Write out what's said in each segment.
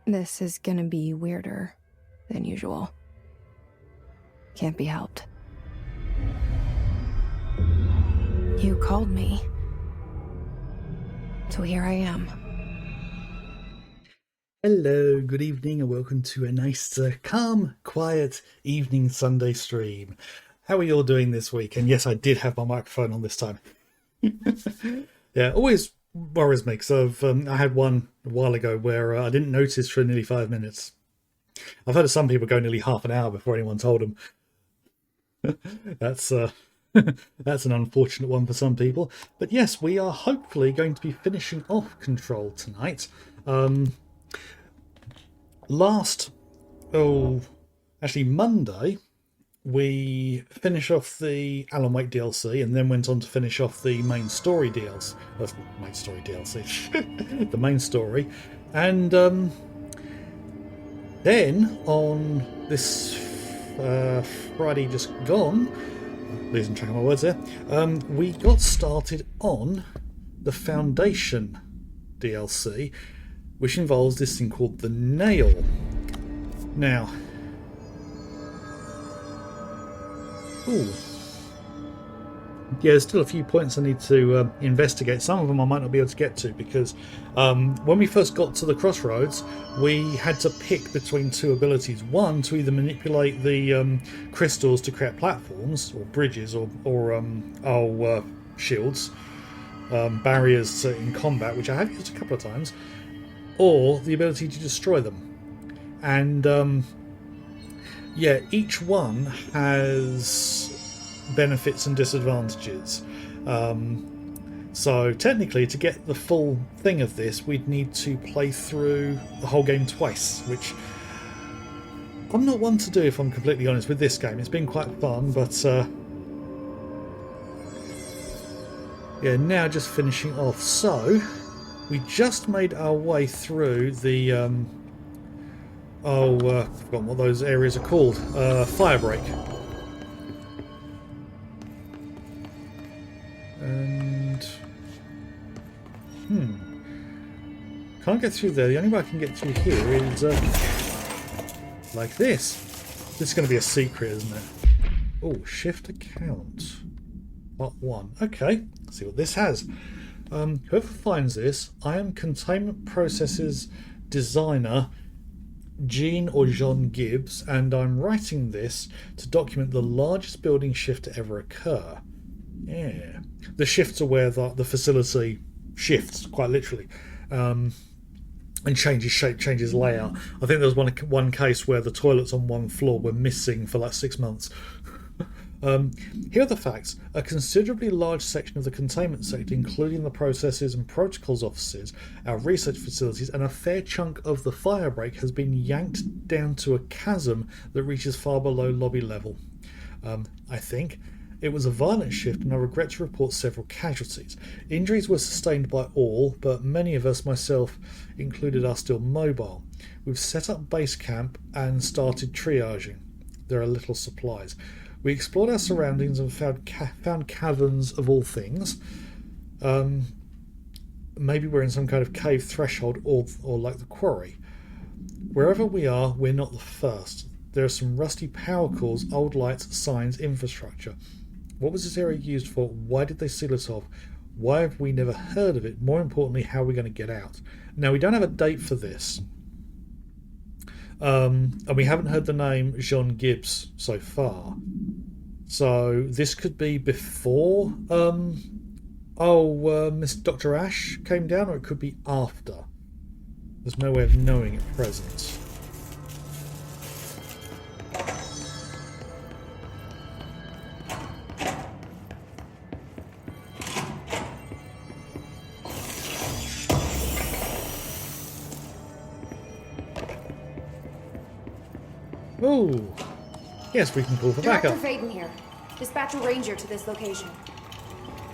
This is gonna be weirder than usual. Can't be helped. You called me. So here I am. Hello, good evening, and welcome to a nice, calm, quiet evening Sunday stream. How are you all doing this week? And yes, I did have my microphone on this time. Yeah, always worries me because I had one a while ago where I didn't notice for nearly 5 minutes. I've heard of some people go nearly half an hour before anyone told them. That's that's an unfortunate one for some people. But yes, we are hopefully going to be finishing off Control tonight. Monday, we finished off the Alan Wake DLC and then went on to finish off the main story DLC. Main story DLC. The main story. And then on this Friday just gone, losing track of my words there, we got started on the Foundation DLC, which involves this thing called the Nail. Now, yeah, there's still a few points I need to investigate. Some of them I might not be able to get to because when we first got to the crossroads, we had to pick between two abilities. One, to either manipulate the crystals to create platforms or bridges or shields, barriers in combat, which I have used a couple of times, or the ability to destroy them. And yeah, each one has benefits and disadvantages. So technically, to get the full thing of this, we'd need to play through the whole game twice, which I'm not one to do, if I'm completely honest, with this game. It's been quite fun, but yeah, now just finishing off. So we just made our way through the I've forgotten what those areas are called. Firebreak. And can't get through there. The only way I can get through here is like this. This is going to be a secret, isn't it? Oh, shift account. Part 1. Okay, let's see what this has. Whoever finds this, I am Containment Processes Designer Jean or John Gibbs, and I'm writing this to document the largest building shift to ever occur. Yeah. The shifts are where the facility shifts, quite literally, and changes shape, changes layout. I think there was one case where the toilets on one floor were missing for like 6 months. Here are the facts. A considerably large section of the containment sector, including the processes and protocols offices, our research facilities, and a fair chunk of the firebreak has been yanked down to a chasm that reaches far below lobby level. I think. It was a violent shift, and I regret to report several casualties. Injuries were sustained by all, but many of us, myself included, are still mobile. We've set up base camp and started triaging. There are little supplies. We explored our surroundings and found caverns of all things. Maybe we're in some kind of cave threshold or like the quarry. Wherever we are, we're not the first. There are some rusty power cores, old lights, signs, infrastructure. What was this area used for? Why did they seal it off? Why have we never heard of it? More importantly, how are we going to get out? Now, we don't have a date for this. And we haven't heard the name John Gibbs so far. So this could be before Miss Dr. Ash came down, or it could be after. There's no way of knowing at present. Oh, yes, we can call for backup. Director Faden here. Dispatch a ranger to this location.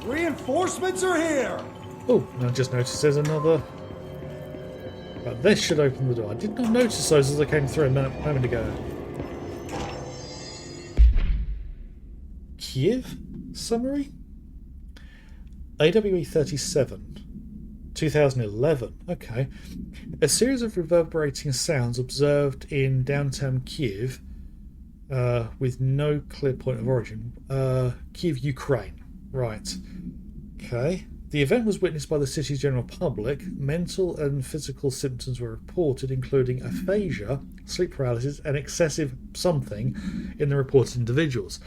Reinforcements are here! Oh, and I just noticed there's another. But this should open the door. I did not notice those as I came through a moment ago. Kiev summary? AWE 37. 2011. Okay. A series of reverberating sounds observed in downtown Kiev with no clear point of origin. Kiev, Ukraine. Right. Okay. The event was witnessed by the city's general public. Mental and physical symptoms were reported, including aphasia, sleep paralysis, and excessive something in the reported individuals.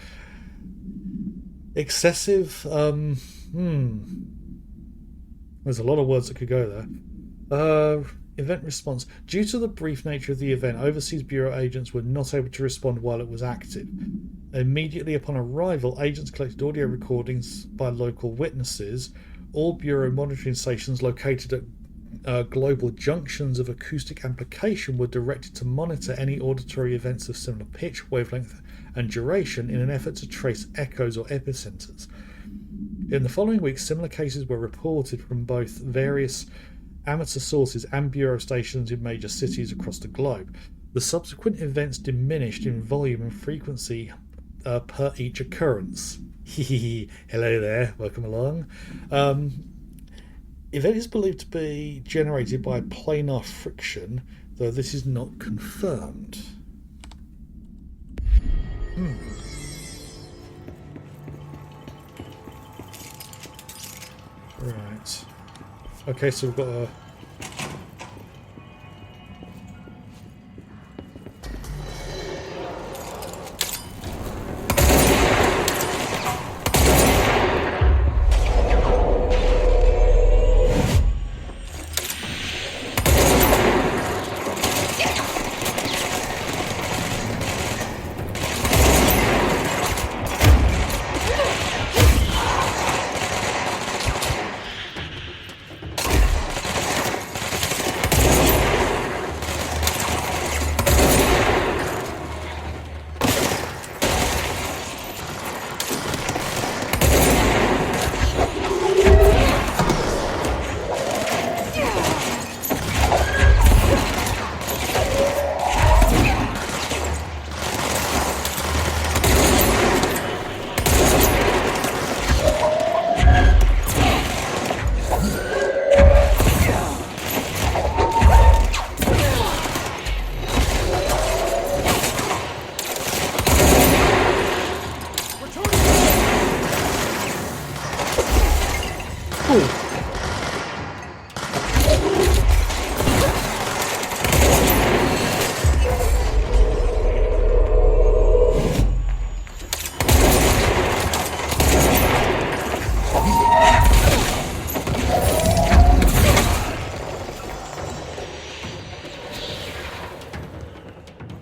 Excessive, There's a lot of words that could go there. Event response. Due to the brief nature of the event, Overseas Bureau agents were not able to respond while it was active. Immediately upon arrival, agents collected audio recordings by local witnesses. All Bureau monitoring stations located at global junctions of acoustic amplification were directed to monitor any auditory events of similar pitch, wavelength, and duration in an effort to trace echoes or epicenters. In the following weeks, similar cases were reported from both various amateur sources and Bureau stations in major cities across the globe. The subsequent events diminished in volume and frequency per each occurrence. Hello there, welcome along. Event is believed to be generated by planar friction, though this is not confirmed. Right. Okay, so we've got a...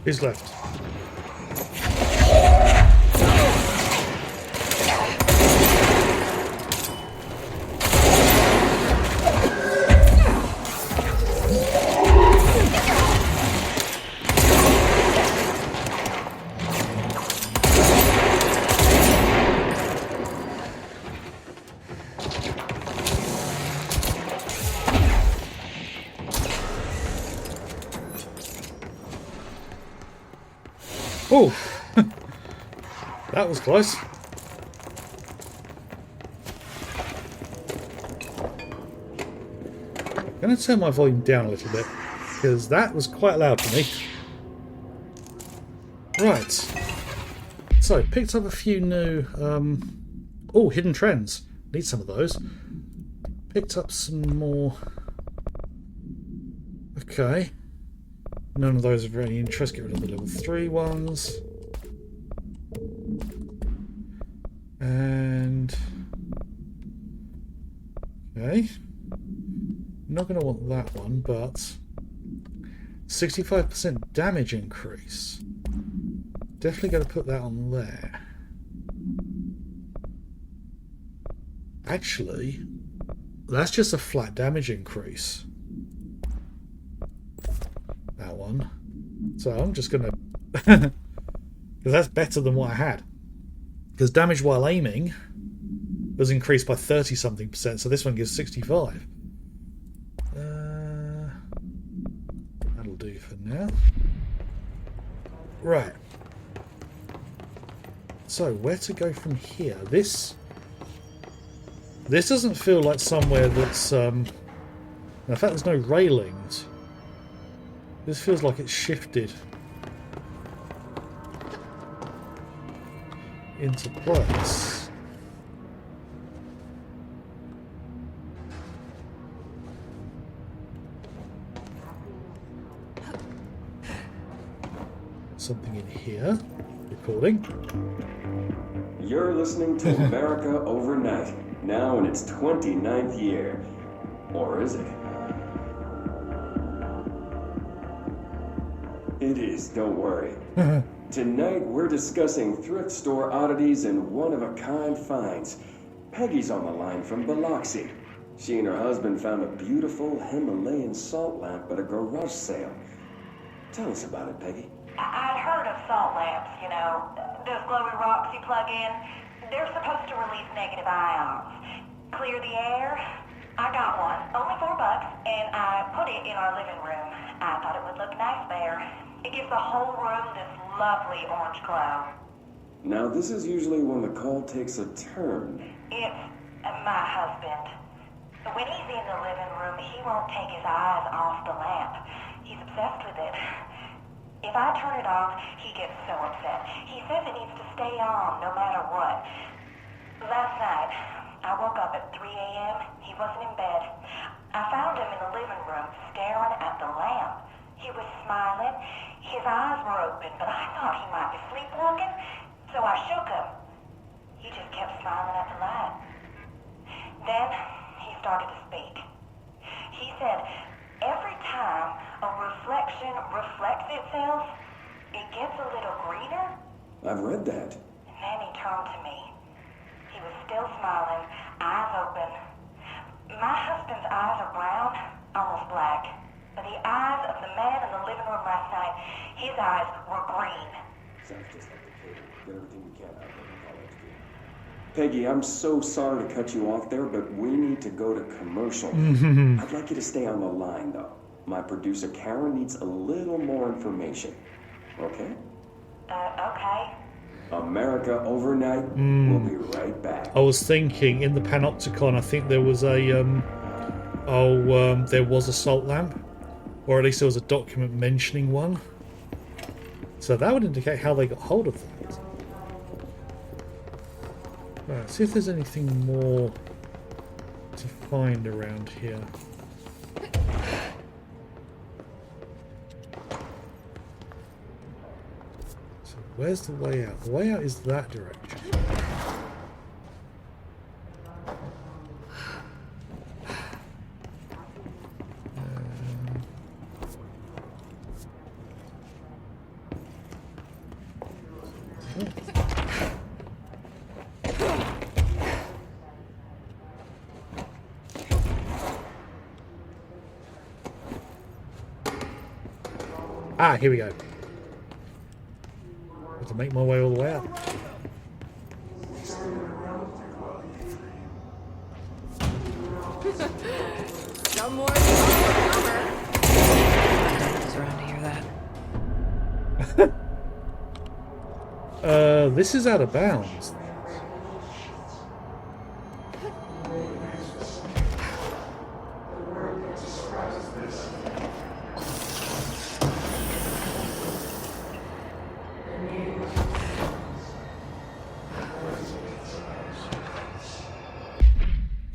Who's left? Oh, that was close. I'm going to turn my volume down a little bit because that was quite loud for me. Right. So, picked up a few new... oh, hidden trends. Need some of those. Picked up some more... Okay. None of those are of any interest. Get rid of the level 3 ones. And... okay. Not going to want that one, but... 65% damage increase. Definitely going to put that on there. Actually, that's just a flat damage increase. That one. So I'm just going to... because that's better than what I had. Because damage while aiming was increased by 30-something%, so this one gives 65. That'll do for now. Right. So, where to go from here? This doesn't feel like somewhere that's And the fact there's no railings, this feels like it's shifted into place. Something in here. Recording. You're listening to America Overnight, now in its 29th year. Or is it? It is, don't worry. Tonight we're discussing thrift store oddities and one-of-a-kind finds. Peggy's on the line from Biloxi. She and her husband found a beautiful Himalayan salt lamp at a garage sale. Tell us about it, Peggy. I'd heard of salt lamps, you know, those glowy rocks you plug in. They're supposed to release negative ions. Clear the air? I got one, only $4, and I put it in our living room. I thought it would look nice there. It gives the whole room this lovely orange glow. Now, this is usually when the call takes a turn. It's my husband. When he's in the living room, he won't take his eyes off the lamp. He's obsessed with it. If I turn it off, he gets so upset. He says it needs to stay on no matter what. Last night, I woke up at 3 a.m. He wasn't in bed. I found him in the living room staring at the lamp. He was smiling. His eyes were open, but I thought he might be sleepwalking, so I shook him. He just kept smiling at the light. Then he started to speak. He said, every time a reflection reflects itself, it gets a little greener. I've read that. And then he turned to me. He was still smiling, eyes open. My husband's eyes are brown, almost black. But the eyes of the man in the living room last night, his eyes were green. Sounds just like the cable. Get everything we can out of it and call it good. Peggy, I'm so sorry to cut you off there, but we need to go to commercial. I'd like you to stay on the line, though. My producer, Karen, needs a little more information. Okay? Okay. America Overnight. We'll be right back. I was thinking in the Panopticon, I think there was a there was a salt lamp, or at least there was a document mentioning one. So that would indicate how they got hold of that. Right, see if there's anything more to find around here. So where's the way out? The way out is that direction. Ah, here we go. Have to make my way all the way up. No more. Just around to hear that. This is out of bounds.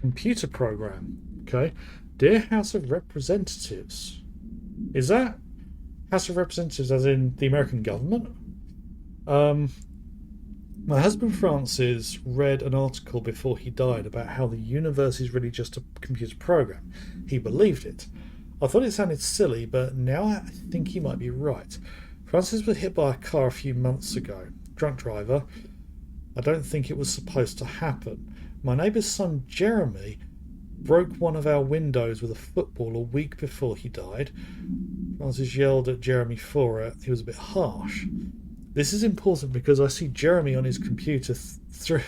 Computer program. Okay. Dear House of Representatives. Is that House of Representatives as in the American government? My husband Francis read an article before he died about how the universe is really just a computer program. He believed it. I thought it sounded silly, but now I think he might be right. Francis was hit by a car a few months ago. Drunk driver. I don't think it was supposed to happen. My neighbour's son Jeremy broke one of our windows with a football a week before he died. Francis yelled at Jeremy for it. He was a bit harsh. This is important because I see Jeremy on his computer through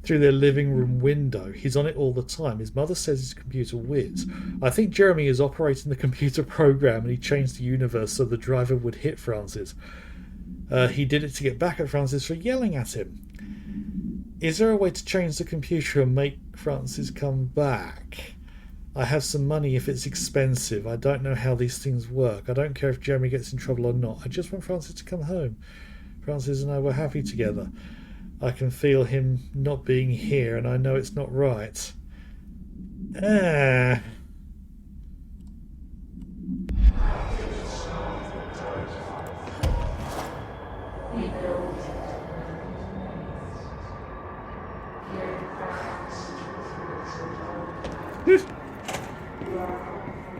their living room window. He's on it all the time. His mother says his computer whiz. I think Jeremy is operating the computer program and he changed the universe so the driver would hit Francis. He did it to get back at Francis for yelling at him. Is there a way to change the computer and make Francis come back? I have some money if it's expensive. I don't know how these things work. I don't care if Jeremy gets in trouble or not. I just want Francis to come home. Francis and I were happy together. I can feel him not being here, and I know it's not right. Ah.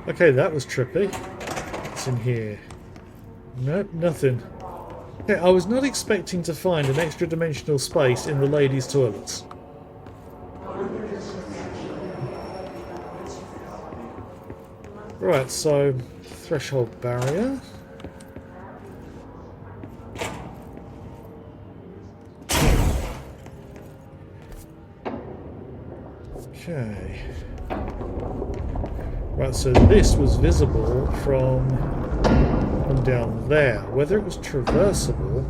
Okay, that was trippy. What's in here? Nope, nothing. Okay, I was not expecting to find an extra dimensional space in the ladies' toilets. Right, so threshold barrier. Okay. Right, so this was visible from down there. Whether it was traversable...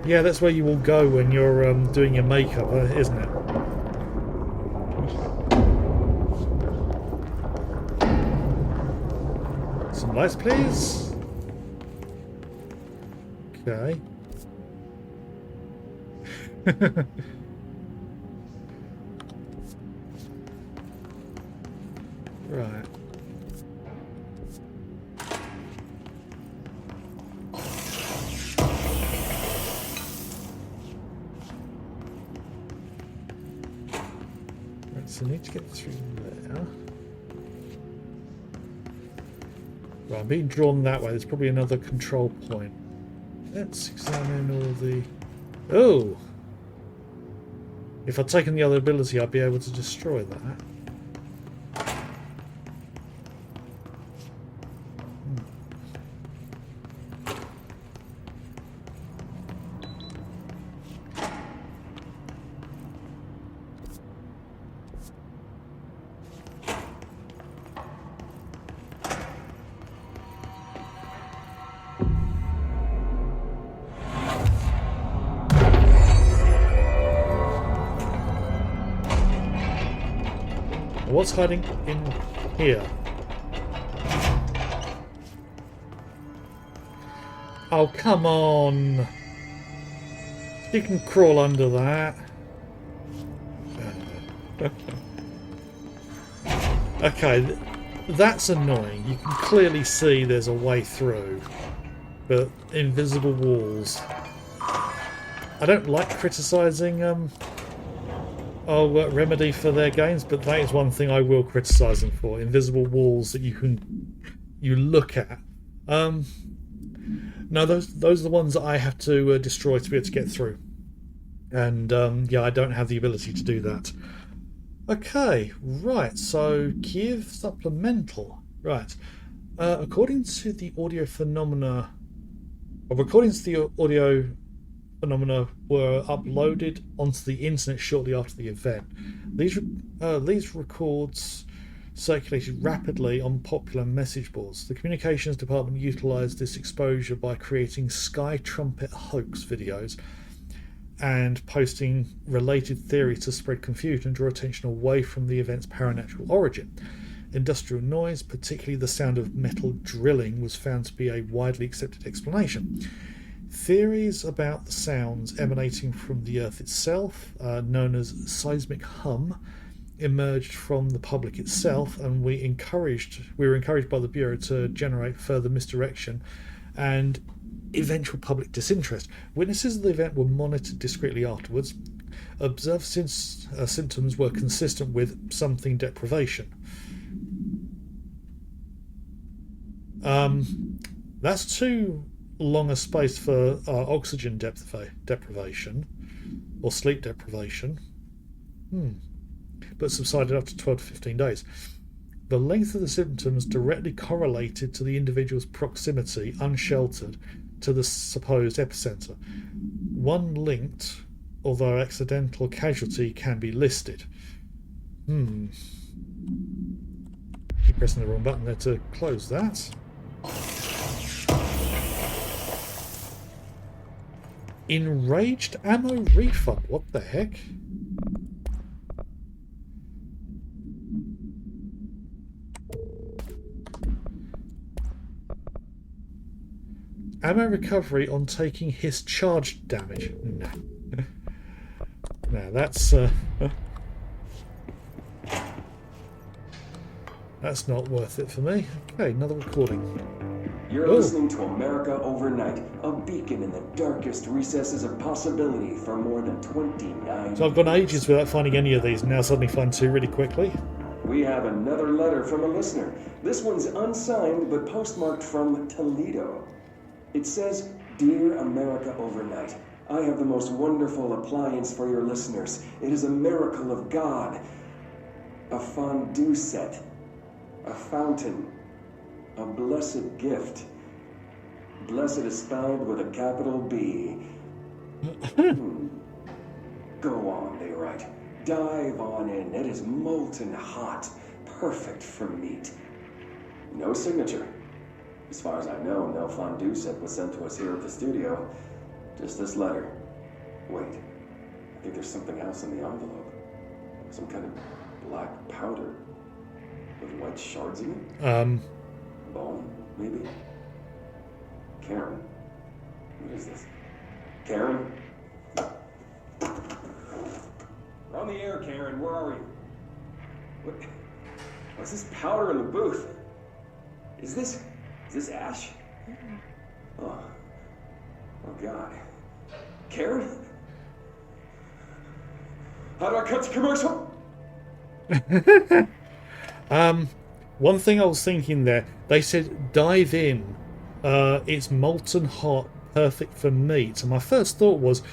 Yeah, that's where you will go when you're doing your makeup, isn't it? Some lights, please. Okay. Right. Right, so I need to get through there. Right, I'm being drawn that way. There's probably another control point. Let's examine all the... Oh! If I'd taken the other ability, I'd be able to destroy that. What's hiding in here? Oh, come on! You can crawl under that. Okay, that's annoying. You can clearly see there's a way through, but invisible walls. I don't like criticising Remedy for their games, but that is one thing I will criticise them for: invisible walls that you look at. No, those are the ones that I have to destroy to be able to get through, and yeah, I don't have the ability to do that. Okay, right. So Kiev supplemental. Right. According to the audio phenomena, or recordings of the audio phenomena were uploaded onto the internet shortly after the event. These records circulated rapidly on popular message boards. The communications department utilised this exposure by creating Sky Trumpet hoax videos and posting related theories to spread confusion and draw attention away from the event's paranatural origin. Industrial noise, particularly the sound of metal drilling, was found to be a widely accepted explanation. Theories about the sounds emanating from the Earth itself, known as seismic hum, emerged from the public itself, and we were encouraged by the Bureau to generate further misdirection and eventual public disinterest. Witnesses of the event were monitored discreetly afterwards. Observed symptoms were consistent with something deprivation. That's too long a space for oxygen deprivation or sleep deprivation, but subsided after 12 to 15 days. The length of the symptoms directly correlated to the individual's proximity, unsheltered, to the supposed epicenter. One linked, although accidental, casualty can be listed. Keep pressing the wrong button there to close that. Enraged ammo refund. What the heck? Ammo recovery on taking his charge damage. No. No, that's not worth it for me. Okay, another recording. You're listening to America Overnight, a beacon in the darkest recesses of possibility for more than 29 So I've gone years. ages without finding any of these, and now suddenly find two really quickly. We have another letter from a listener. This one's unsigned but postmarked from Toledo. It says, "Dear America Overnight, I have the most wonderful appliance for your listeners. It is a miracle of God. A fondue set. A fountain. A blessed gift. Blessed is spelled with a capital B. Go on, they write. Dive on in. It is molten hot. Perfect for meat. No signature. As far as I know, no fondue set was sent to us here at the studio. Just this letter. Wait. I think there's something else in the envelope. Some kind of black powder. With white shards in it? Bone, maybe? Karen? What is this? Karen? We're on the air, Karen. Where are you? What's this powder in the booth? Is this ash? Oh God. Karen? How do I cut to commercial? One thing I was thinking there, they said dive in. It's molten hot, perfect for meat. And my first thought was,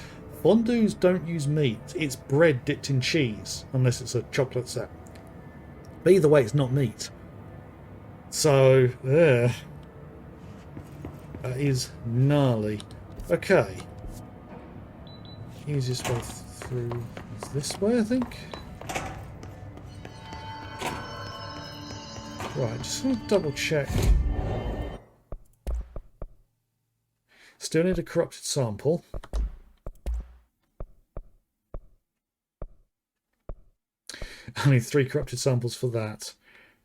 fondues don't use meat. It's bread dipped in cheese, unless it's a chocolate set. But either way, it's not meat. So, that is gnarly. Okay. Easiest way through is this way, I think. Right, just want to double check. Still need a corrupted sample. I need 3 corrupted samples for that.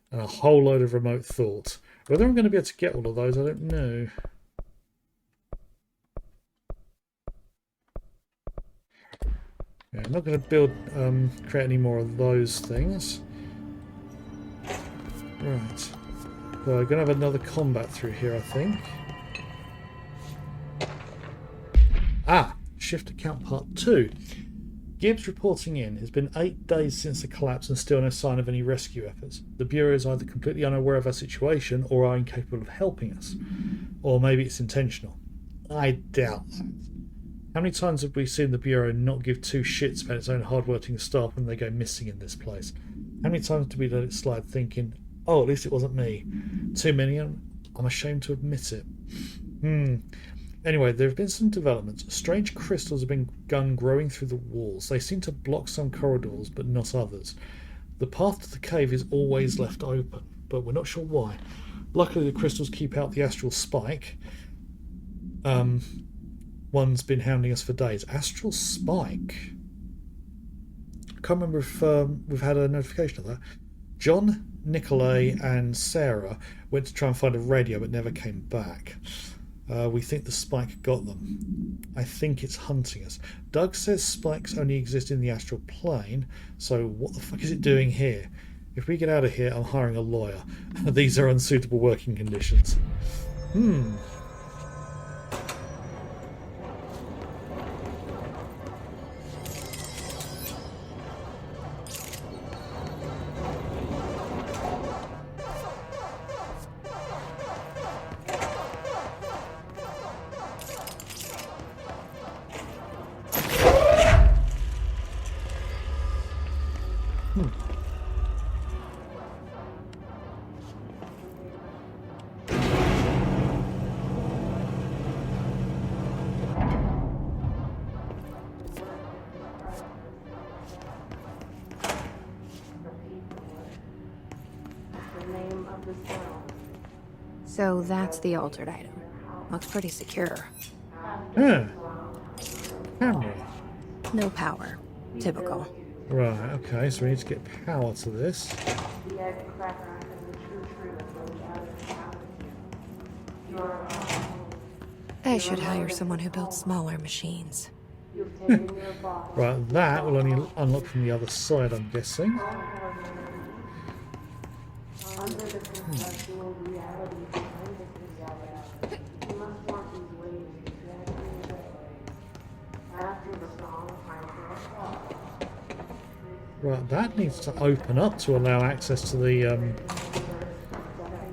And a whole load of remote thought. Whether I'm going to be able to get all of those, I don't know. Yeah, I'm not going to create any more of those things. Right. So we're going to have another combat through here, I think. Shift account part 2. Gibbs reporting in. It's been 8 days since the collapse and still no sign of any rescue efforts. The Bureau is either completely unaware of our situation or are incapable of helping us. Or maybe it's intentional. I doubt that. How many times have we seen the Bureau not give 2 shits about its own hard-working staff when they go missing in this place? How many times do we let it slide thinking, oh, at least it wasn't me? Too many, I'm ashamed to admit it. Anyway, there have been some developments. Strange crystals have begun growing through the walls. They seem to block some corridors, but not others. The path to the cave is always left open, but we're not sure why. Luckily, the crystals keep out the astral spike. One's been hounding us for days. Astral spike? I can't remember if we've had a notification of that. John, Nicolay, and Sarah went to try and find a radio, but never came back. We think the spike got them. I think it's hunting us. Doug says spikes only exist in the astral plane, so what the fuck is it doing here? If we get out of here, I'm hiring a lawyer. These are unsuitable working conditions. So that's the altered item. Looks pretty secure. Yeah. camera. No power. Typical. Right, okay, so we need to get power to this. I should hire someone who builds smaller machines. Right, that will only unlock from the other side, I'm guessing. Right, that needs to open up to allow access to the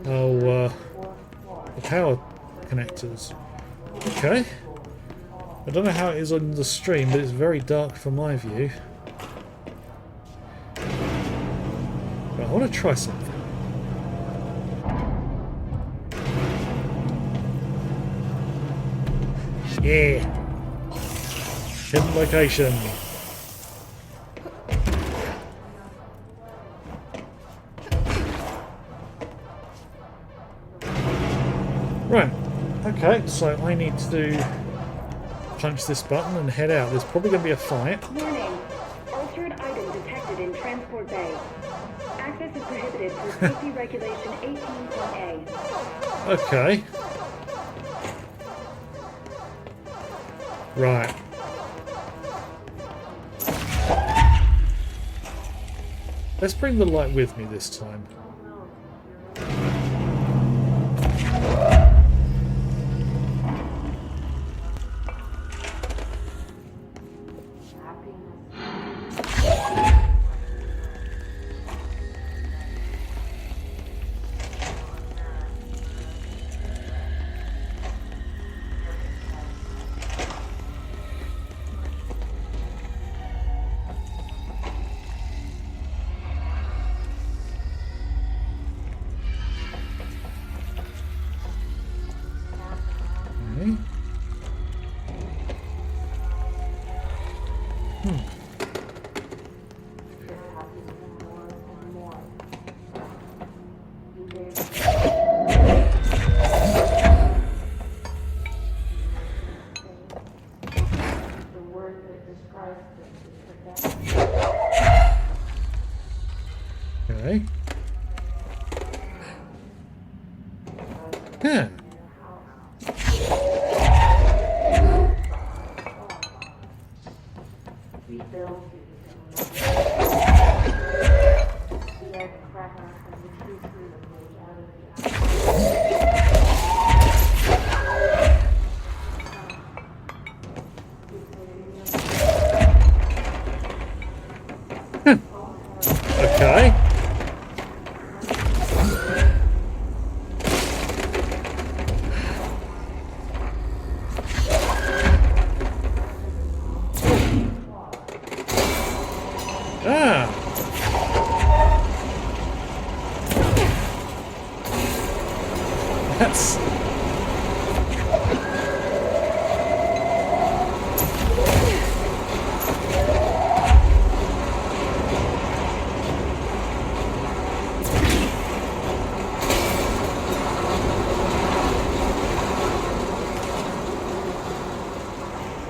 the power connectors. Okay. I don't know how it is on the stream, but it's very dark from my view. Right, I want to try something. Yeah. Hidden location. Right. Okay, so I need to punch this button and head out. There's probably going to be a fight. Warning. Altered item detected in transport bay. Access is prohibited per safety regulation 18.A. Okay. Right. Let's bring the light with me this time. Okay. Okay. Yeah. Okay. Ah. That's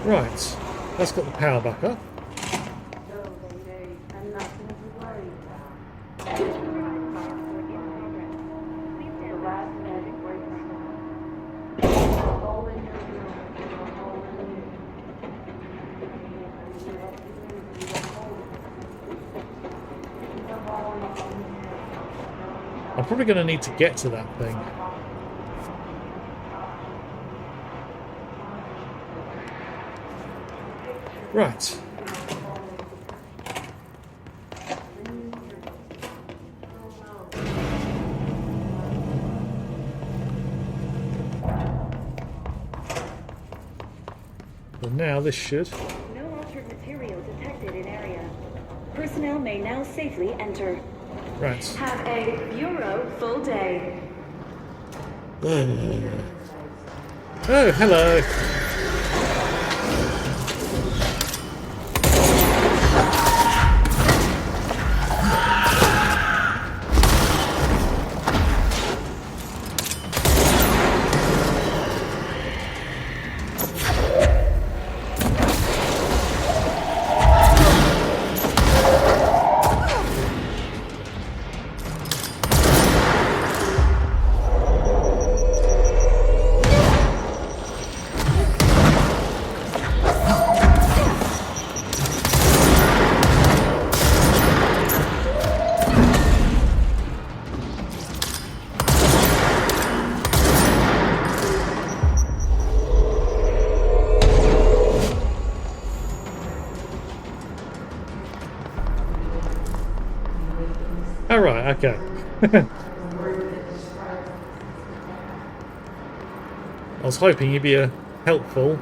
right. That's got the power back up. I'm probably going to need to get to that thing. Right. Well, now this should. No altered material detected in area. Personnel may now safely enter. Right. Have a Bureau full day. Oh, hello. Right, okay. I was hoping you'd be helpful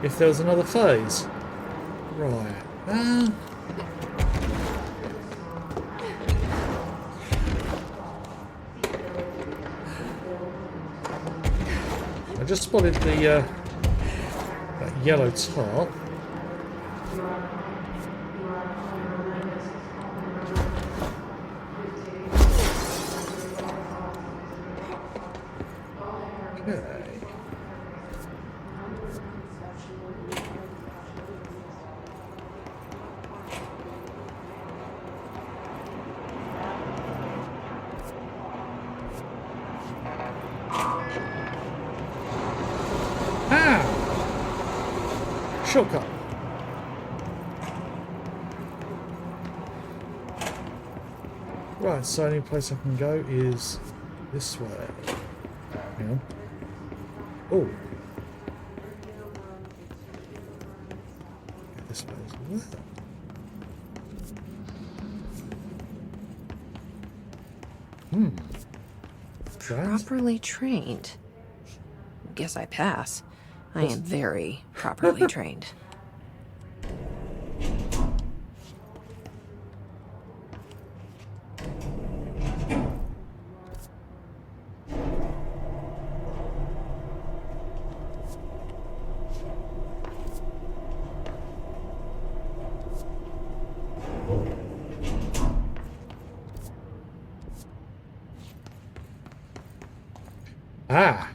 if there was another phase. Right. I just spotted the that yellow tarp. Okay. Shortcut. Right, so the only place I can go is this way. Hang on. Oh. This way as well. Properly trained. Guess I pass. I am very properly trained. Ah.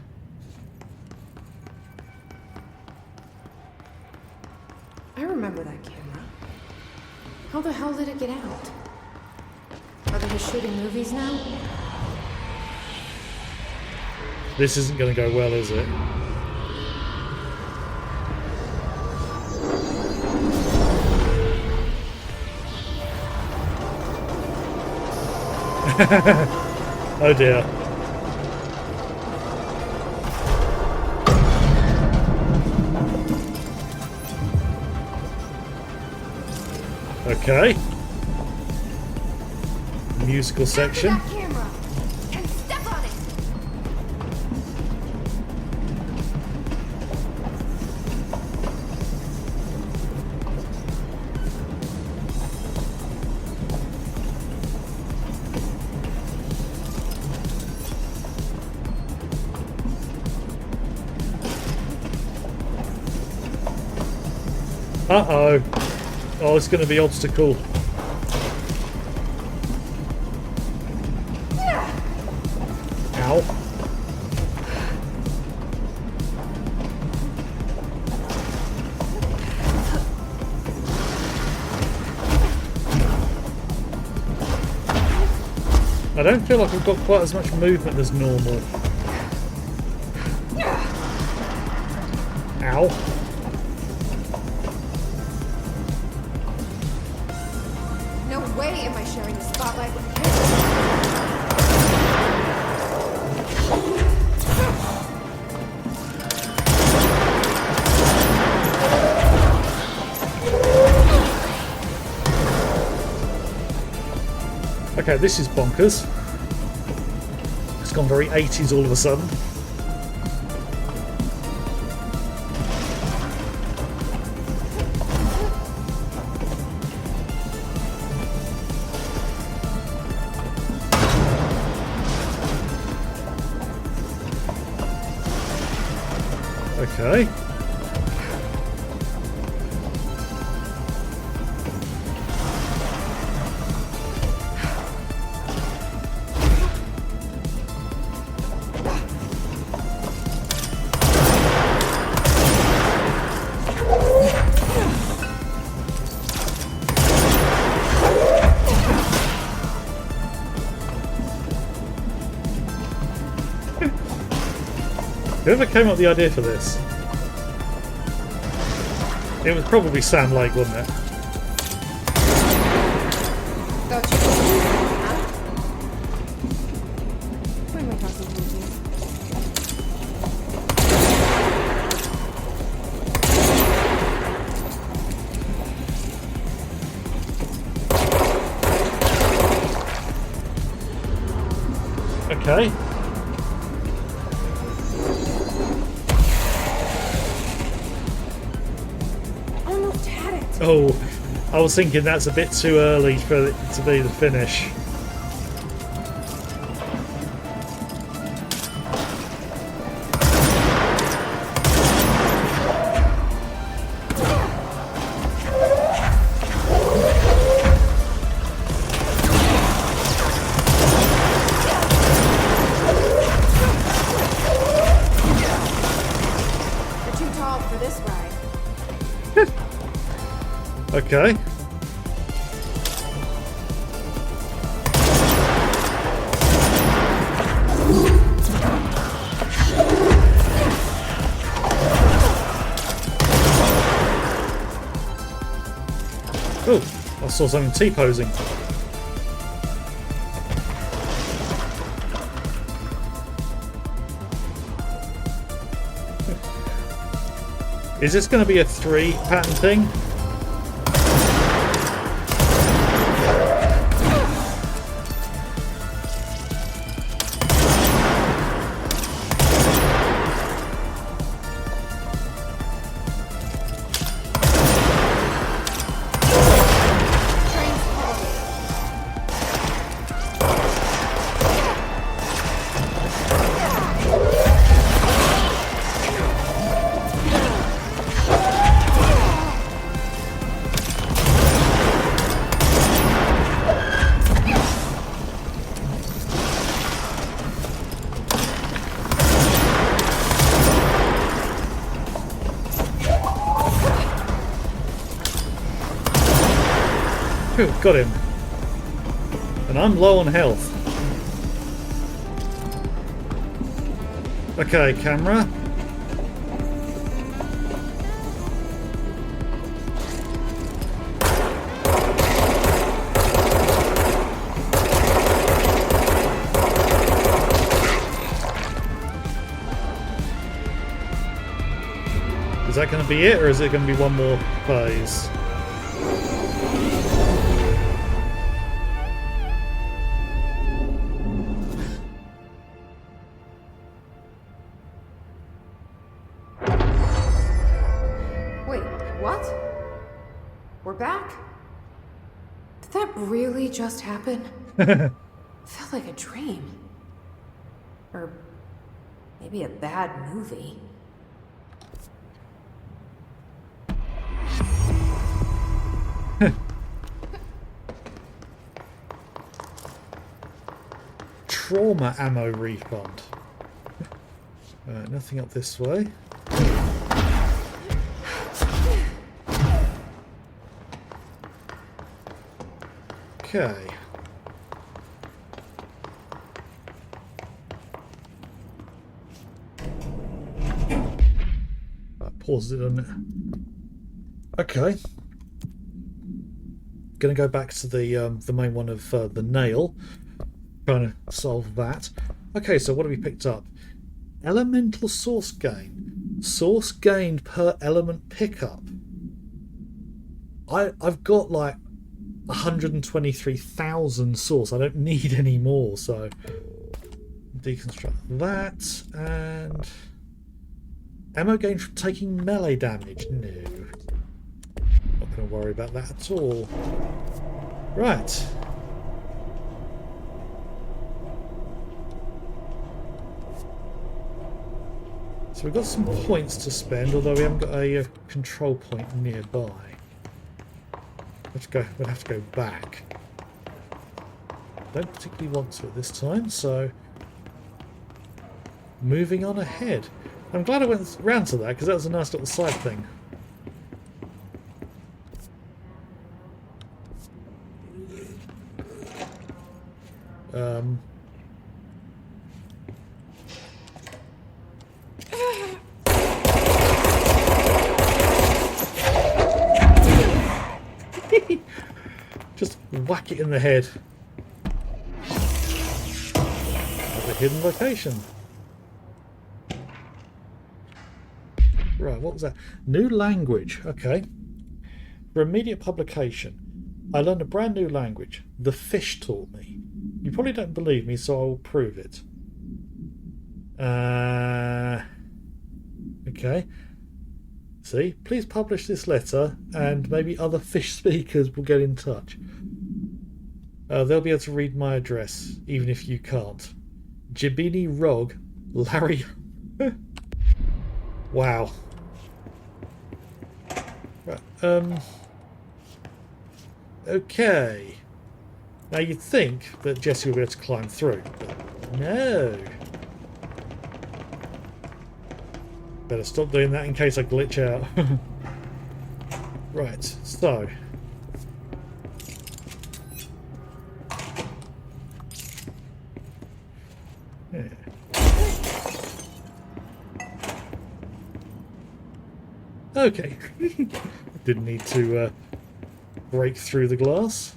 I remember that camera. How the hell did it get out? Are they just shooting movies now? This isn't going to go well, is it? Oh dear. Okay. Musical section. That camera and step on it. Uh-oh. Oh, it's going to be obstacle. Ow. I don't feel like I've got quite as much movement as normal. Ow. No way am I sharing the spotlight with him. Okay, this is bonkers. It's gone very 80s all of a sudden. Okay. Whoever came up with the idea for this? It was probably Sam Lake, wasn't it? Thought you were using it, huh? Who am I talking Okay. Almost had it. Oh, I was thinking that's a bit too early for it to be the finish. You're too tall for this ride. Okay. Oh, I saw something T-posing. Is this going to be a 3 pattern thing? Train's calling. Phew, got him. And I'm low on health. Okay, camera. Is that going to be it, or is it going to be one more phase? Wait, what? We're back? Did that really just happen? Felt like a dream. Or maybe a bad movie. Trauma ammo refund. Nothing up this way. Okay. That pauses it, doesn't it? Okay. Going to go back to the main one of the nail. Trying to solve that. Okay, so what have we picked up? Elemental source gain. Source gained per element pickup. I've got like 123,000 source. I don't need any more, so deconstruct that. And ammo gain from taking melee damage. No, not going to worry about that at all. Right. So we've got some points to spend, although we haven't got a control point nearby. We'll have to go back. Don't particularly want to at this time, so moving on ahead. I'm glad I went round to that because that was a nice little side thing. Just whack it in the head. Of a hidden location. Right, what was that? New language. Okay. For immediate publication, I learned a brand new language. The fish taught me. You probably don't believe me, so I'll prove it. Okay. See, please publish this letter, and maybe other fish speakers will get in touch. They'll be able to read my address, even if you can't. Jibini Rog, Larry. Wow. Right, okay. Now you'd think that Jesse will be able to climb through, but no. Better stop doing that in case I glitch out. Right, so. Yeah. Okay. Didn't need to break through the glass.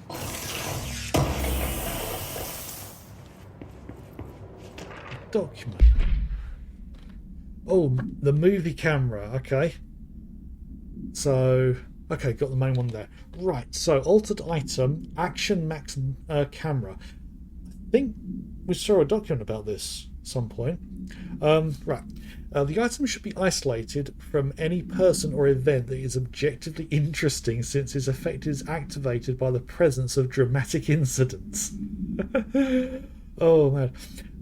Document. Oh, the movie camera. Okay. So, okay, got the main one there. Right, so altered item, Action Max camera. I think we saw a document about this at some point. Right. The item should be isolated from any person or event that is objectively interesting, since its effect is activated by the presence of dramatic incidents. Oh man.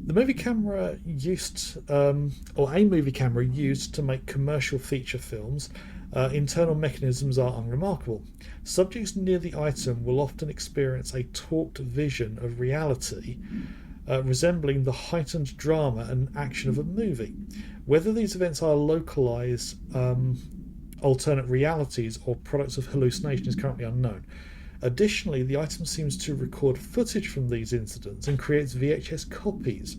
The movie camera used, or a movie camera used to make commercial feature films, internal mechanisms are unremarkable. Subjects near the item will often experience a taut vision of reality, resembling the heightened drama and action of a movie. Whether these events are localized alternate realities or products of hallucination is currently unknown. Additionally, the item seems to record footage from these incidents and creates VHS copies,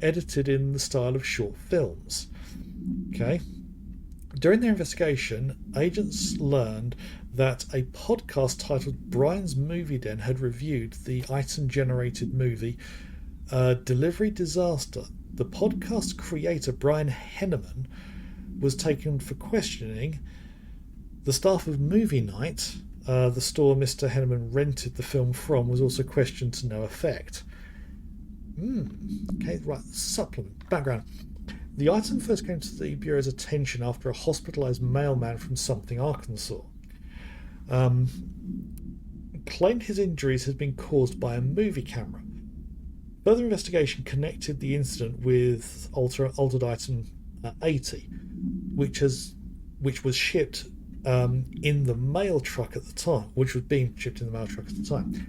edited in the style of short films. Okay. During their investigation, agents learned that a podcast titled Brian's Movie Den had reviewed the item-generated movie Delivery Disaster. The podcast creator, Brian Henneman, was taken for questioning. The staff of Movie Night, the store Mr. Henneman rented the film from, was also questioned to no effect. Okay, right, supplement. Background. The item first came to the Bureau's attention after a hospitalised mailman from Something, Arkansas claimed his injuries had been caused by a movie camera. Further investigation connected the incident with altered item 80, which was shipped in the mail truck at the time, which was being shipped in the mail truck at the time.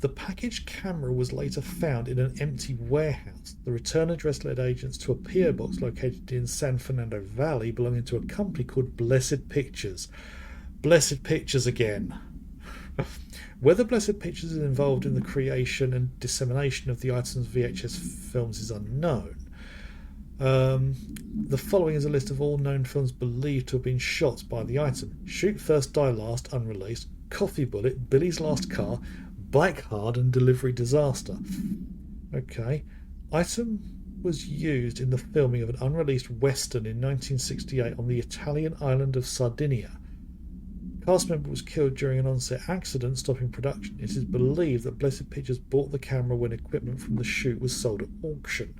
The packaged camera was later found in an empty warehouse. The return address led agents to a PO box located in San Fernando Valley belonging to a company called Blessed Pictures. Blessed Pictures again. Whether Blessed Pictures is involved in the creation and dissemination of the item's VHS films is unknown. The following is a list of all known films believed to have been shot by the item: Shoot First, Die Last, unreleased; Coffee Bullet, Billy's Last Car, Bike Hard, and Delivery Disaster. Okay. Item was used in the filming of an unreleased western in 1968 on the Italian island of Sardinia. Cast member was killed during an on-set accident, stopping production. It is believed that Blessed Pictures bought the camera when equipment from the shoot was sold at auction.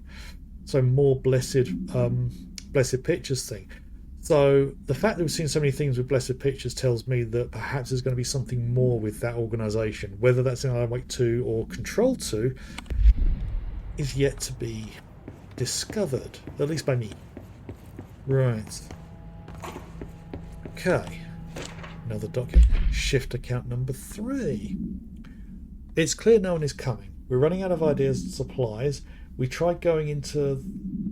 So more Blessed Pictures thing. So the fact that we've seen so many things with Blessed Pictures tells me that perhaps there's going to be something more with that organisation. Whether that's in Alan Wake 2 or Control 2 is yet to be discovered, at least by me. Right. Okay. Another document. Shift account number 3. It's clear no one is coming. We're running out of ideas and supplies. We tried going into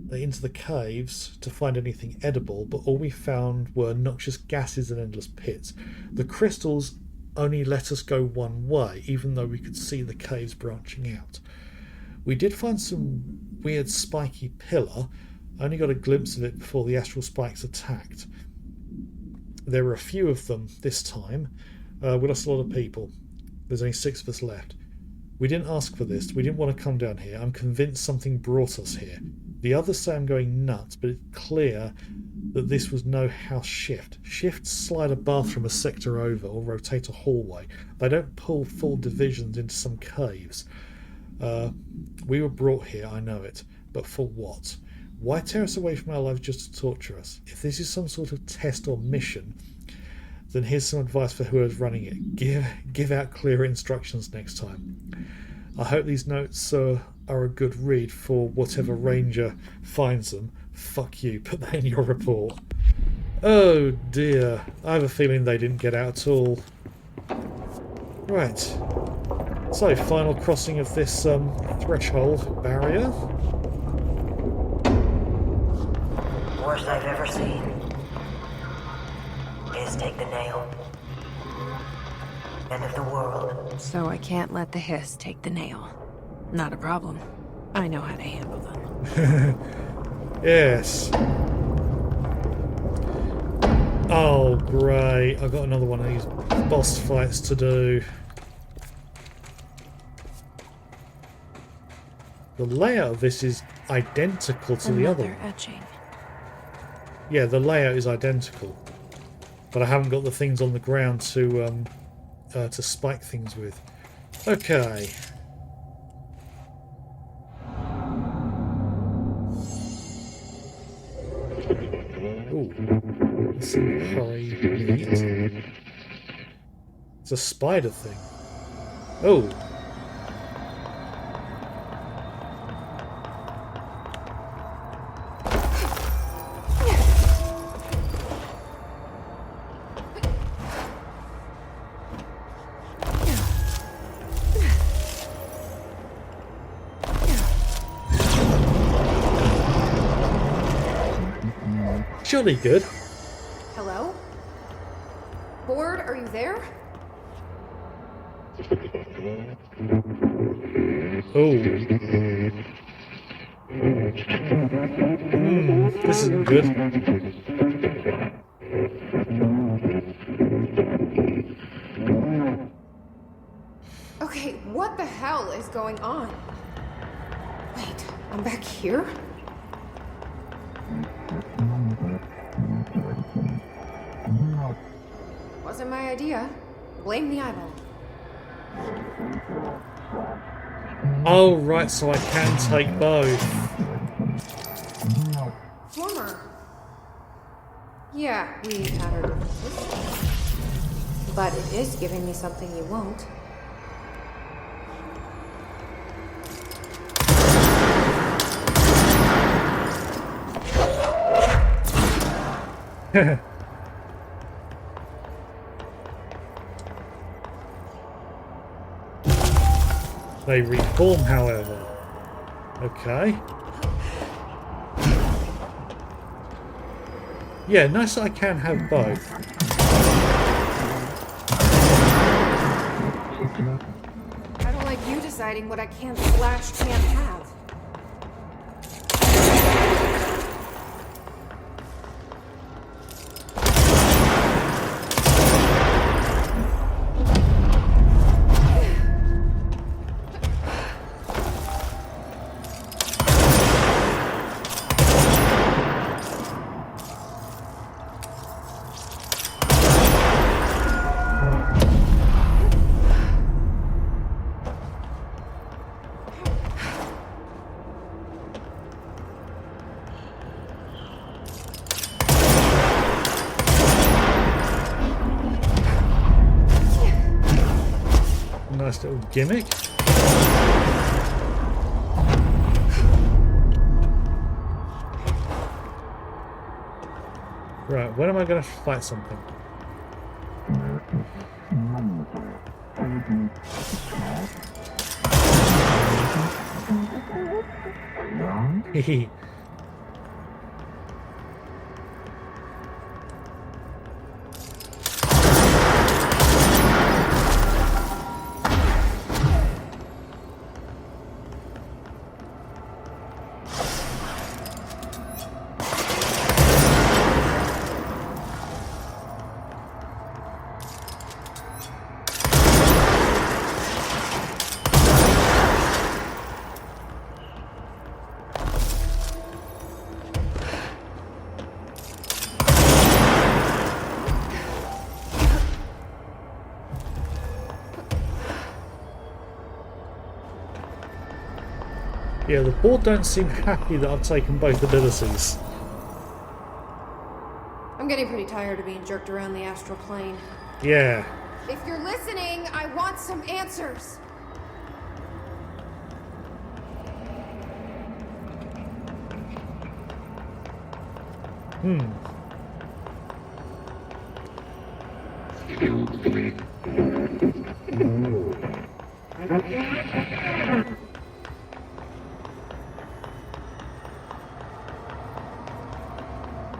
the caves to find anything edible, but all we found were noxious gases and endless pits. The crystals only let us go one way, even though we could see the caves branching out. We did find some weird spiky pillar. Only got a glimpse of it before the astral spikes attacked. There were a few of them this time. We lost a lot of people. There's only 6 of us left. We didn't ask for this. We didn't want to come down here. I'm convinced something brought us here. The others say I'm going nuts, but it's clear that this was no house shift. Shifts slide a bathroom a sector over or rotate a hallway. They don't pull full divisions into some caves. We were brought here, I know it, but for what? Why tear us away from our lives just to torture us? If this is some sort of test or mission, then here's some advice for whoever's running it. Give out clear instructions next time. I hope these notes are a good read for whatever ranger finds them. Fuck you, put that in your report. Oh dear, I have a feeling they didn't get out at all. Right, so final crossing of this threshold barrier. Worst I've ever seen is take the nail. End of the world. So I can't let the hiss take the nail. Not a problem. I know how to handle them. Yes. Oh, great. I've got another one of these boss fights to do. The layout of this is identical to the other Another one. etching. Yeah, the layout is identical. But I haven't got the things on the ground to spike things with. Okay. Ooh. Some hurry meat. It's a spider thing. Oh. Jolly good. Hello? Board, are you there? Oh. This isn't good. Okay, what the hell is going on? Wait, I'm back here? Wasn't my idea. Blame the eyeball. Oh, right, so I can take both. Former. Yeah, we've had our differences. But it is giving me something you won't. They reform, however. Okay. Yeah, nice that I can have both. I don't like you deciding what I can / can't have. Nice little gimmick. Right, when am I going to fight something? Hehe. Yeah, the board don't seem happy that I've taken both abilities. I'm getting pretty tired of being jerked around the astral plane. Yeah. If you're listening, I want some answers.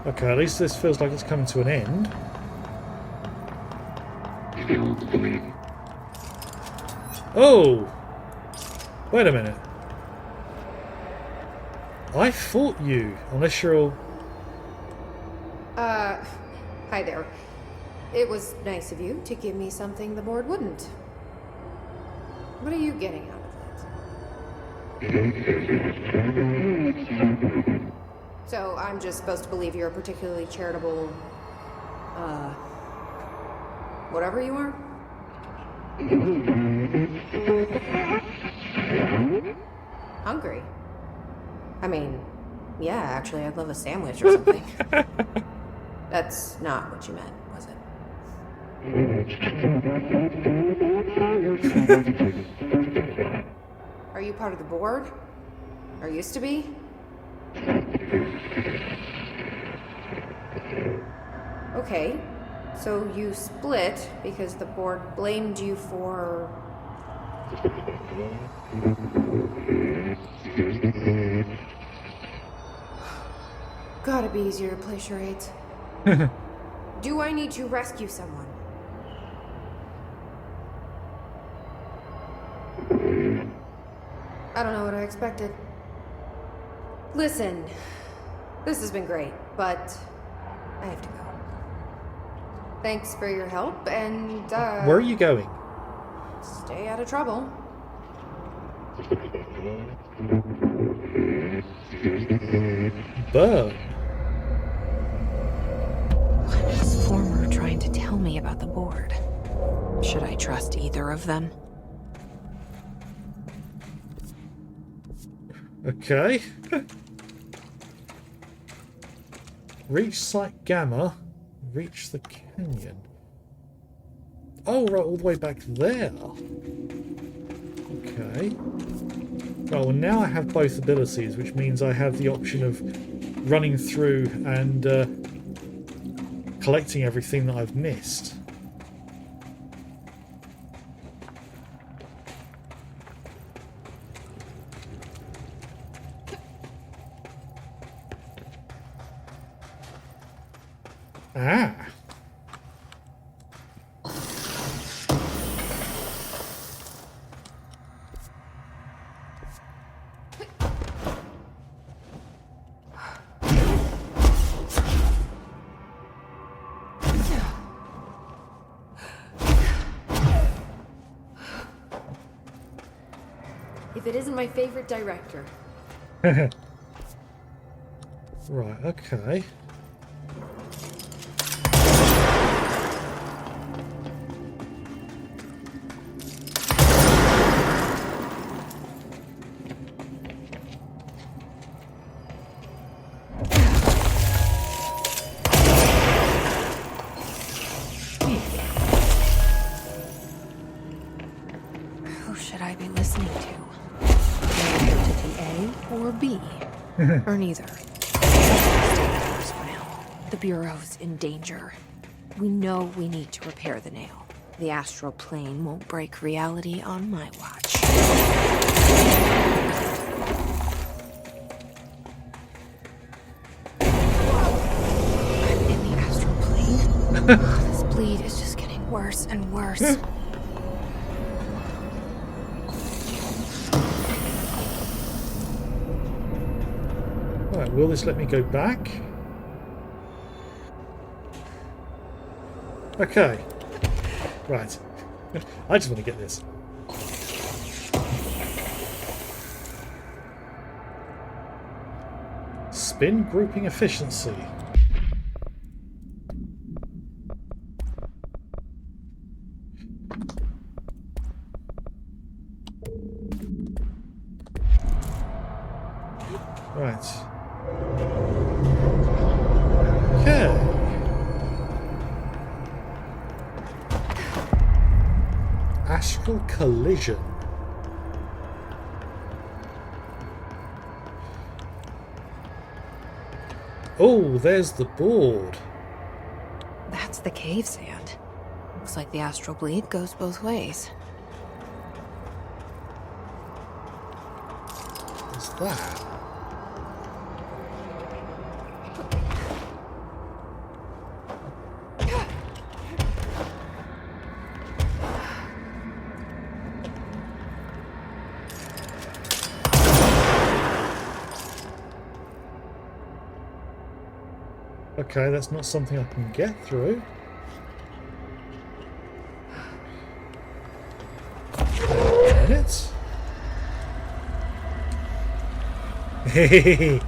Okay, at least this feels like it's coming to an end. Oh! Wait a minute. I fought you, unless you're all... Hi there. It was nice of you to give me something the board wouldn't. What are you getting out of it? So I'm just supposed to believe you're a particularly charitable, whatever you are? Hungry? I mean, yeah, actually, I'd love a sandwich or something. That's not what you meant, was it? Are you part of the board? Or used to be? Okay, so you split because the board blamed you for... Gotta be easier to play charades. Do I need to rescue someone? I don't know what I expected. Listen, this has been great, but I have to go. Thanks for your help, and, Where are you going? stay out of trouble. Burn. What is Former trying to tell me about the board? Should I trust either of them? Okay. Reach Site Gamma. Reach the canyon. Oh, right, all the way back there. Okay. Oh, well, now I have both abilities, which means I have the option of running through and collecting everything that I've missed. Ah. If it isn't my favorite director. Right, okay. Who should I be listening to? Entity A or B? Or neither. Stay the course for now. The Bureau's in danger. We know we need to repair the nail. The astral plane won't break reality on my watch. I'm in the astral plane. This bleed is just getting worse and worse. Right, will this let me go back? Okay. Right. I just want to get this. Spin grouping efficiency. Right. Okay. Astral collision. Oh, there's the board. That's the cave sand. Looks like the astral bleed goes both ways. What's that? Okay, that's not something I can get through. Minutes. Hey.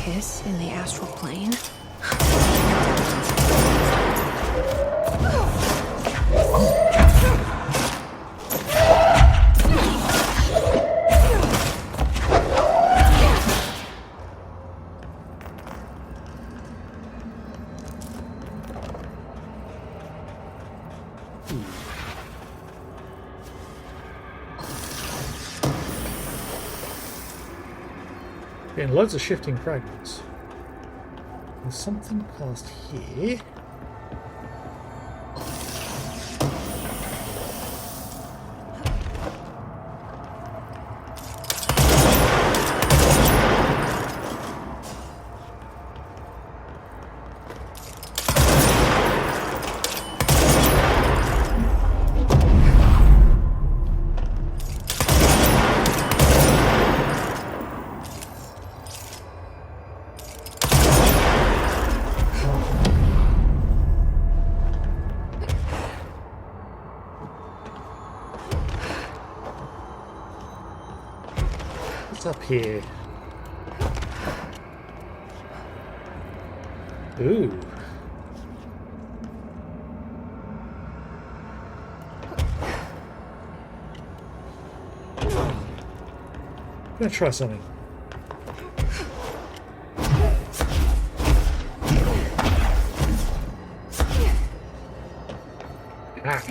Hiss in the astral plane? Getting loads of shifting fragments. There's something past here. What's up here? Ooh. I'm gonna try something. Ah.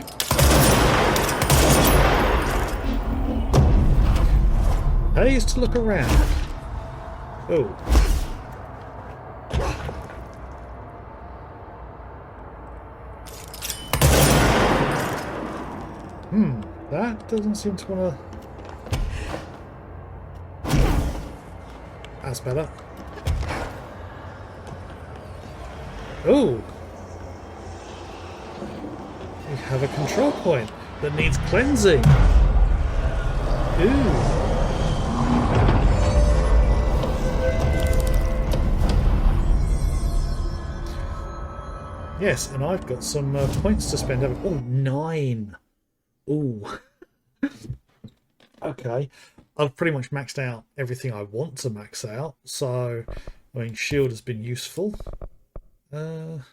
I used to look around. Oh. That doesn't seem to want to... That's better. Oh! We have a control point that needs cleansing. Ooh. Yes, and I've got some points to spend. Oh, 9. Ooh. Okay. I've pretty much maxed out everything I want to max out. So, I mean, shield has been useful. Actually,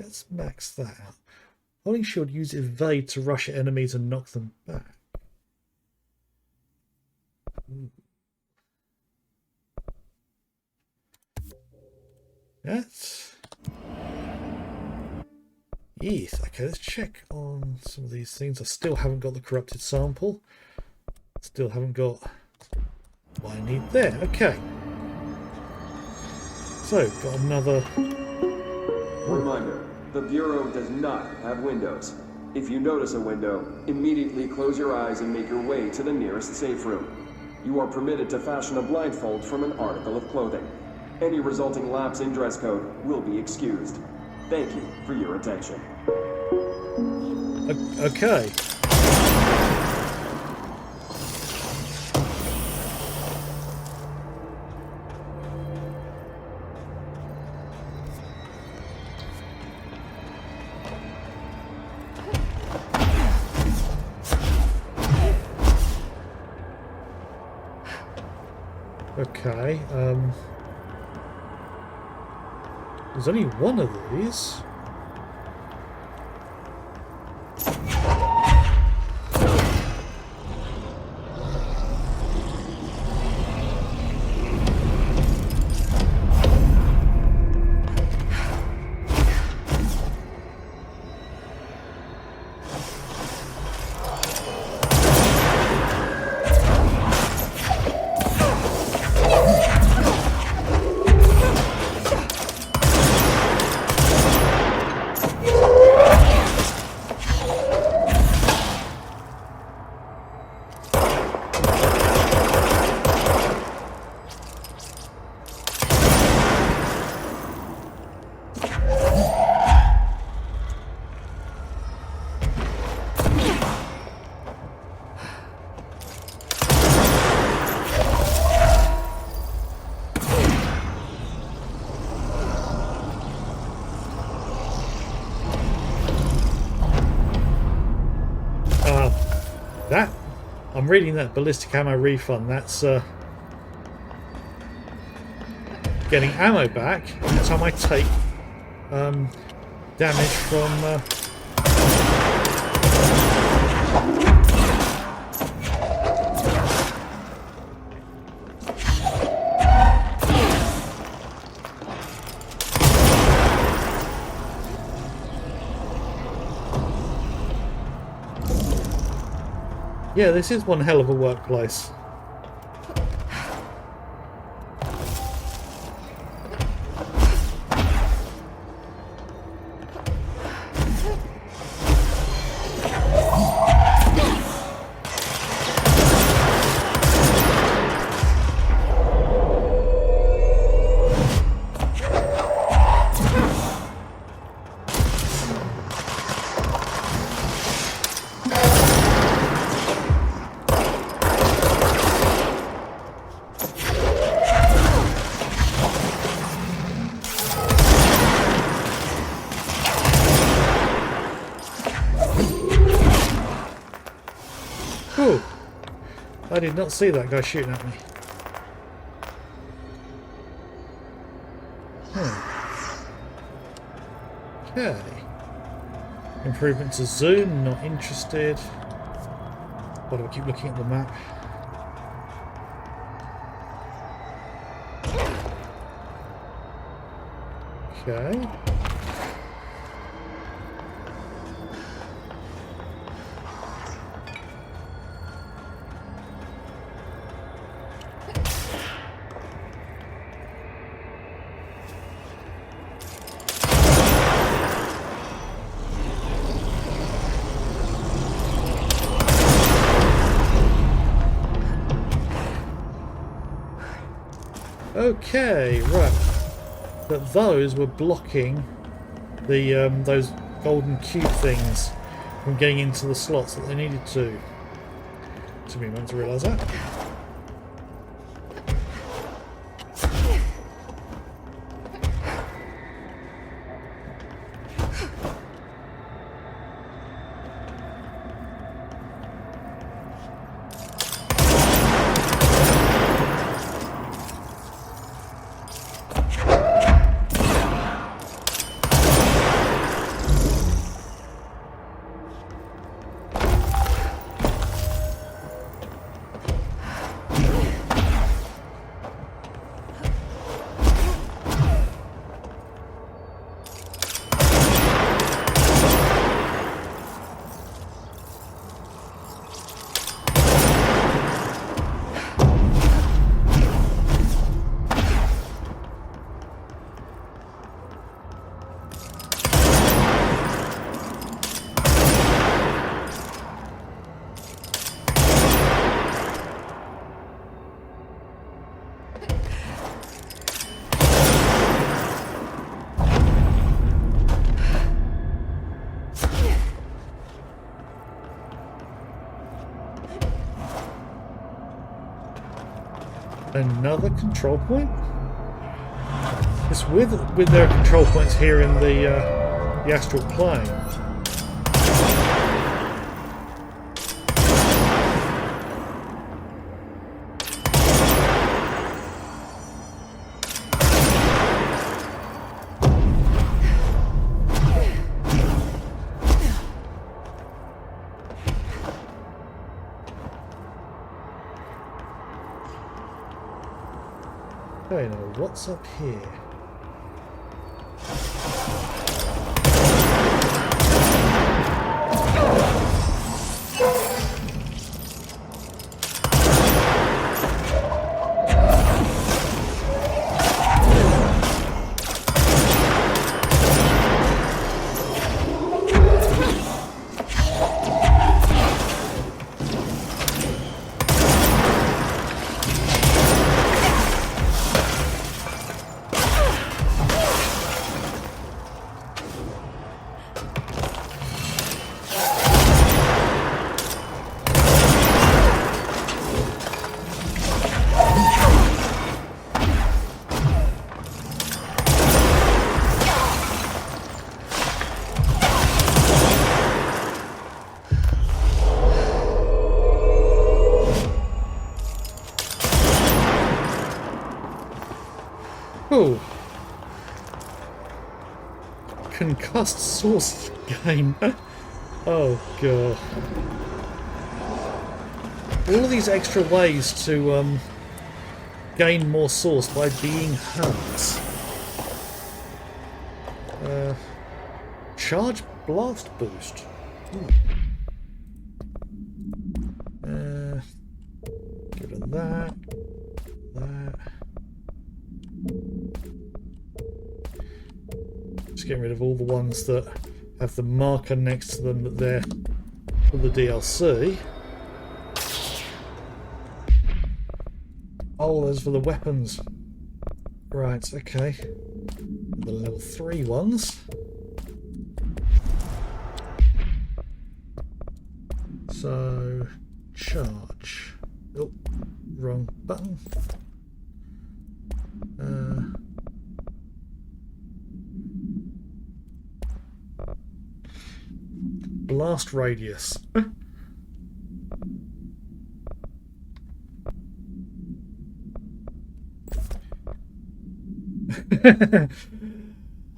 let's max that out. Holding shield, use evade to rush at enemies and knock them back. That's yes. Okay, let's check on some of these things. I still haven't got the corrupted sample. Still haven't got what I need there. Okay. So, got another... Reminder, the Bureau does not have windows. If you notice a window, immediately close your eyes and make your way to the nearest safe room. You are permitted to fashion a blindfold from an article of clothing. Any resulting lapse in dress code will be excused. Thank you for your attention. Okay. Okay, there's only one of these. That I'm reading that ballistic ammo refund. That's getting ammo back every time I take damage from. Yeah, this is one hell of a workplace. Ooh, I did not see that guy shooting at me. Okay. Improvement to zoom, not interested. Why do I keep looking at the map? Okay. Okay, right. But those were blocking the those golden cube things from getting into the slots that they needed to. Took me a moment to realise that. Another control point? It's with their control points here in the astral plane. Okay, now what's up here? Oh, concussed source gain. Oh god! All of these extra ways to gain more source by being hurt. Charge blast boost. Get rid of that. That. Just getting rid of all the ones that have the marker next to them that they're for the DLC. Oh, those for the weapons. Right, okay. The level 3 ones. So, charge. Oh, wrong button. Blast radius. I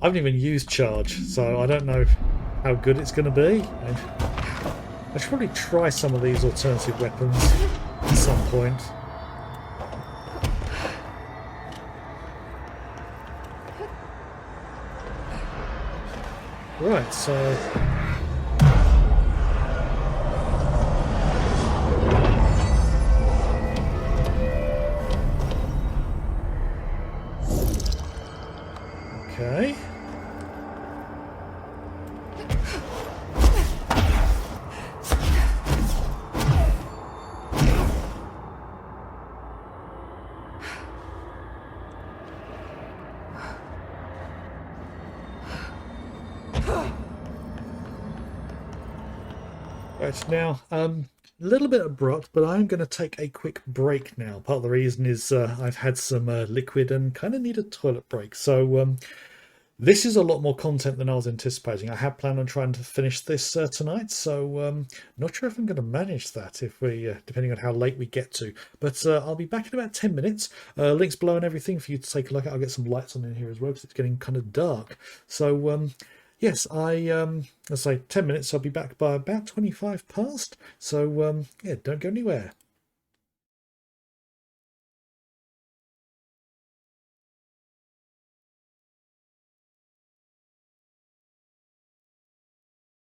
haven't even used charge, so I don't know how good it's going to be. I should probably try some of these alternative weapons at some point. Right, so... Okay. Right, now, a little bit abrupt, but I'm going to take a quick break now. Part of the reason is I've had some liquid and kind of need a toilet break. So this is a lot more content than I was anticipating. I had planned on trying to finish this tonight, so not sure if I'm going to manage that, if we, depending on how late we get to. But I'll be back in about 10 minutes. Links below and everything for you to take a look at. I'll get some lights on in here as well, because it's getting kind of dark. So yes, let's say 10 minutes. I'll be back by about 25 past. So yeah, don't go anywhere.